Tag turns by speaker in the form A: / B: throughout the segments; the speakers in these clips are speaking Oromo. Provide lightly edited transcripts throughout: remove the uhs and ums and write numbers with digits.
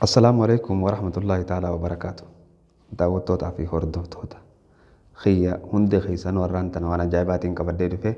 A: السلام عليكم ورحمة الله تعالى وبركاته. دعوتوتا في هردوتوتا خيا هندي خيسان ورانتنا وانا جايباتين كبديد فيه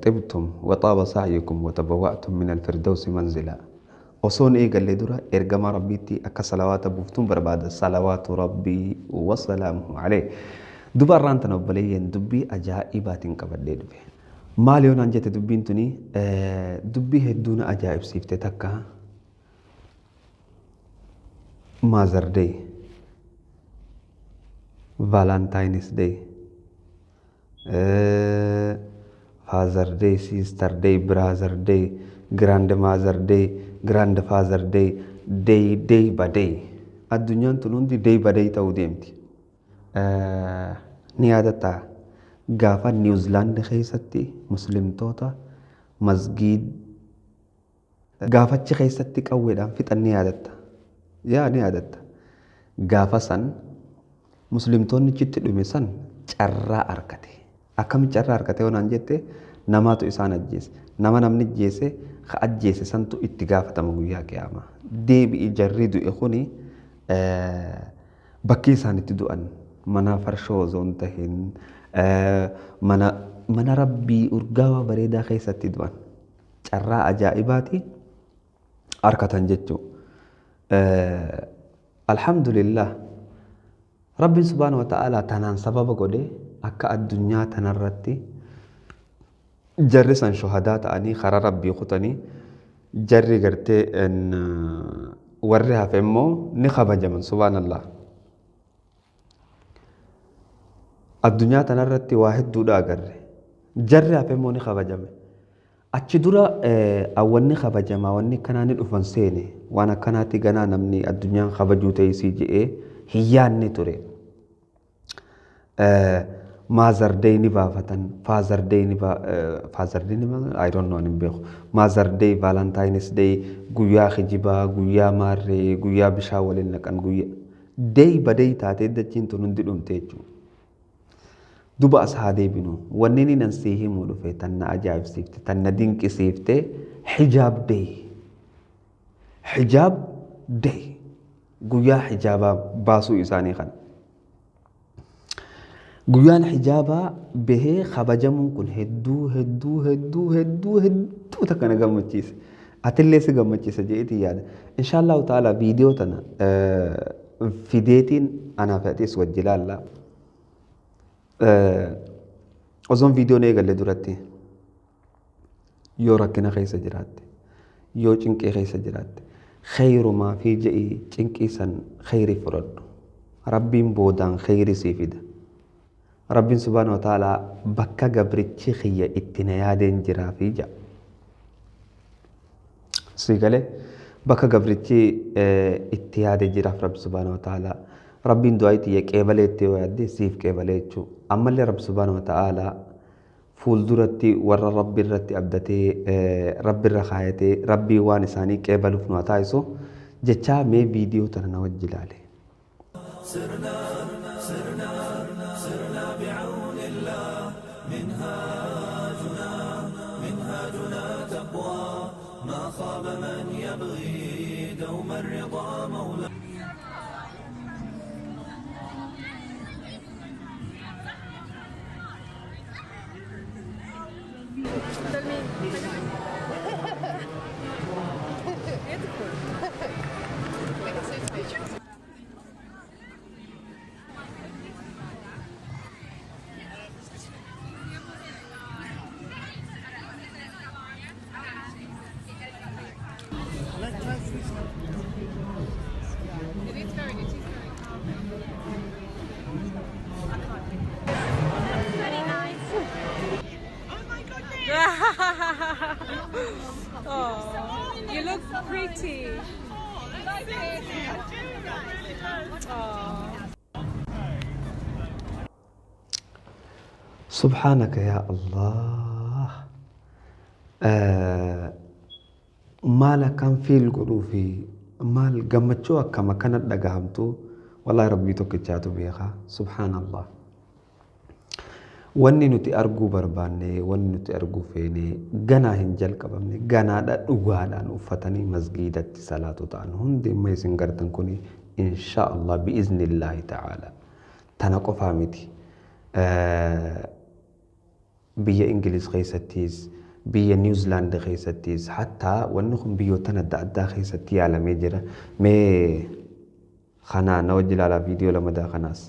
A: طبتم وطاب سعيكم وتبوأتم من الفردوس منزلا. وصون قال لي درا ارجما ربيتي اكا صلوات بوفتم برباد صلوات ربي وسلامه عليه. دبا رانتنا بلين دبي اجائبات كبديد فيه ماليون انجت دبين تني دبي هدون اجائب سيفتي تكا Mother Day, Valentine's Day, Father Day, Sister Day, Brother Day, Grandmother Day, Grandfather Day, Day by day. Addunyaan tun hundi day by day ta'uu deemti. Ni yaadataa gaafa New Zealand keessatti muslimtoota masgiid gaafachi keessatti qawweedhaan fixan ni yaadatta. Yaa ni yaadatta gaafa san muslimtoonni chitti dhume san carraa argate akkami carraa argate onaan jette namaatu isaan ajjeese nama namni ajjeese ka ajjeese santu itti gaafatama guyyaa qiyaama deebi'i jarri du'e kuni bakki isaan itti du'an mana farshoo zoon tahin mana rabbii urgaawa bareedaa keessatti du'an carraa ajaa'ibaati argatan jechuudha. Alhamdulillah Rabbi subhanahu wa ta'ala tanaan sababa godhe akka addunyaa tanarratti jarri san shuhadaa ta'anii karaa rabbii kutanii jarri gartee warri hafe immoo ni kabajaman subhanallah. Addunyaa tanarratti waa hedduudha agarre jarri hafe immoo ni kabajame. Achi dura awwanni kabajamaa wanni kanaa ni dhufan seene waan akkanaatti ganaa namni addunyaan kabajuu ta'isii je'ee hiyyaanni ture. Mother Day ni baafatan, Father Day ni I don't know hin beeku. Mother Day, Valentine's Day, guyyaa kijibaa, guyyaa maarree, guyyaa bishaan waliin naqan guyyaa day badee taatee dachiin tun hundi dhumte jechuudha. Duba as haa deebinu wanni inni nan sii himuu dhufe tan na ajaa'ibsiifte tan na dinqisiifte hijaab day guyyaa hijaabaa baasuu isaanii kana guyyaan hijaabaa bahee kabajamuun kun hedduu takka na gammachiise atillee si gammachiisa jeetii yaada inshaallahu ta'ala viidiyoo tana fideetiin anaaf atis wajji ilaalla. Osoon viidiyoon eegalle duratti yoo rakkina keessa jiraatte yoo cinqee keessa jiraatte khayrumaa fi je'ii cinqii san khayri fudhadhu rabbiin boodaan khayri sii fida rabbiin subhaanahu wa ta'aalaa bakka gabrichi kiyya itti na yaadeen jiraa fi ja'a sii galee bakka gabrichi itti yaadee jiraaf rabbi subhaanahu wa ta'aalaa rabbiin du'aayitti qeebaleetti yoo yaadde siif qeebalee jechuudha. Ammallee rabbi subhaanahu wa ta'aalaa fuulduratti warra rabbi irratti abdatee rabbi irra kaayatee rabbii waan isaanii qeebaluuf nu haa taasisu jechaa mee viidiyoo tana na wajji ilaale.
B: Oh, you look pretty.
A: سبحانك يا الله مال كان في القلوب مال قمتشو كما كانت دقامتو والله ربي توكيتشاتو بيخا سبحان الله wanni nuti arguu barbaanne wanni nuti arguu feene ganaa hin jalqabamne ganaadha dhugaadhaan uffatanii masgiidatti salaatu ta'an hundi amma isin gartan kun insha Allah bi'iznillaahi ta'ala tana qofaa miti biyya Ingiliz keessattis biyya Niwuzilaand keessattis hatta wanni kun biyyoota adda addaa keessatti yaalamee jira mee kanaa na wajji ilaalaa viidiyoo lamadaa kanaas.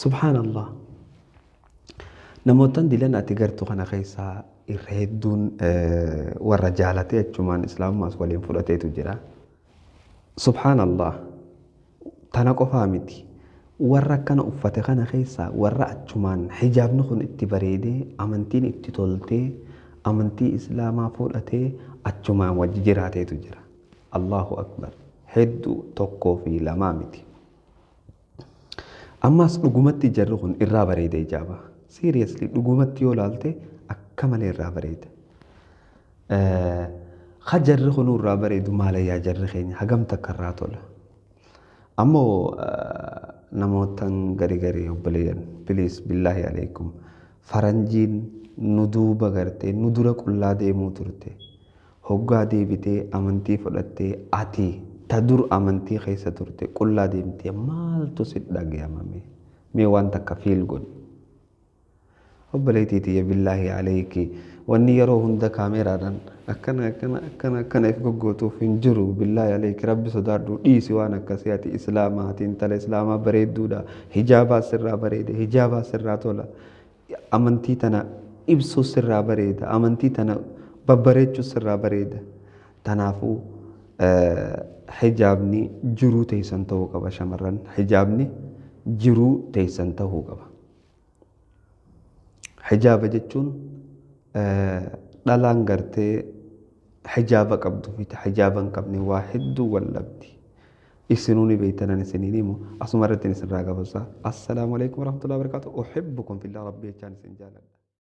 A: سبحان الله نموتن دلنا أتجرتو خنا خيسا إرهدون والرجالتي أجمعان إسلام ما سوالين فلاتي تجرا سبحان الله تناقو فامتي ورا كان أفتح خنا خيسا ورا أجمعان حجاب نخون اتبريدي أمنتين اتطولتي أمنتي إسلام فلاتي أجمعان وججراتي تجرا الله أكبر هدو توقو في لمامتي أما لقومتي جرّهن الرابريد إجابة seriously لقومتي يولالته أكمل الرابريد خجرّهن الرابريد ما لا يجرّهن هجم تكرراتله أما نموتن غري وبليان بليس بالله عليكم فرنجين ندوبا غرتي ندورا كلها دي موترتي هوغا دي بيتي أمنتي فلتي آتي تدور أمنتي خيسة ترتي كلها دي بيتي مال تسد داقي أمامي ميوان تكفيل قد وبليتي تي بالله عليك واني يرو هند كاميرا دان أكنا يفقوتو فنجرو بالله عليك ربي صداردو إيسي وانا كسياتي إسلامات انتال إسلاما بريد دودا حجابا سرا بريد حجابا سرا تولا أمنتي تنا إبسو سرا بريد أمنتي تنا babbareechuu sirraa bareeda. Kanaafuu hijaabni jiruu teessan ta'uu qaba shamarran. Hijaabni jiruu teessan ta'uu qaba. Hijaaba jechuun dhalaan gartee hijaaba qabdu fi hijaaba hin qabne waa hedduu wallabdi. Isinuu ni beektanan isiniin himu asuma irratti isin irraa gabaasa. Assalaamu alaikum warahmatullahi wabarakatuh. Uhibbukum fillah rabbii jechaan isin jaaladha.